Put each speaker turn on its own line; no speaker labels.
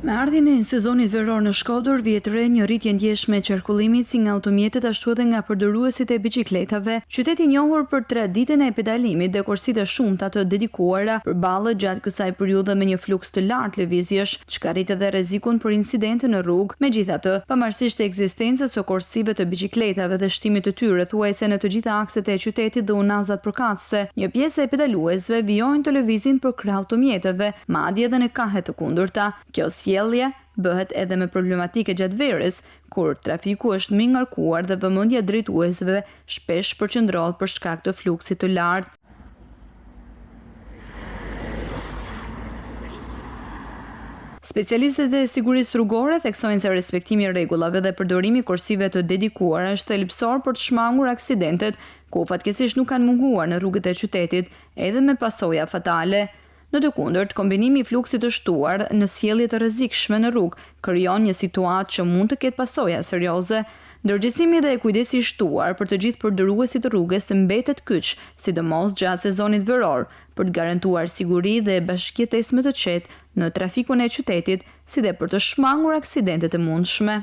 Me ardhjen e sezonit veror në Shkodër, vjet re një rritje ndjeshme e qarkullimit si nga automjetet ashtu edhe nga përdoruesit e biçikletave. Qyteti i njohur për traditën e pedalimit dhe korsitë shumta të dedikuara përballet gjatë kësaj periudhe me një fluks të lartë lëvizjesh, çka rrit edhe rrezikun për incidente në rrugë. Megjithatë, pavarësisht ekzistencës së korsive të biçikletave dhe shtimit të tyre thuajse në të gjitha akset e qytetit dhe unazat përkatëse, një pjesë e pedaluesve vijojnë të lëvizin për krah automjeteve, madje edhe në kahe të kundërta. Kjo sjellje bëhet edhe me problematike gjatë verës, kur trafiku është më i ngarkuar dhe vëmendja e drejtuesve shpesh përqendrohet për shkak të fluksit të lartë. Specialistët e sigurisë rrugore theksojnë se respektimi i rregullave dhe përdorimi i korsive të dedikuara është thelbësor për të shmangur aksidentet, ku fatkeqësisht nuk kanë munguar në rrugët e qytetit, edhe me pasoja fatale. Në të kundërt, kombinimi i fluksit të shtuar në sjellje të rrezikshme në rrugë krijon një situatë që mund të ketë pasoja serioze. Ndërgjegjësimi dhe kujdesi i shtuar për të gjithë përdoruesit të rrugës mbetet kyç, sidomos gjatë sezonit veror, për të garantuar siguri dhe bashkëjetesë më të qetë në trafikun e qytetit, si dhe për të shmangur aksidentet e mundshme.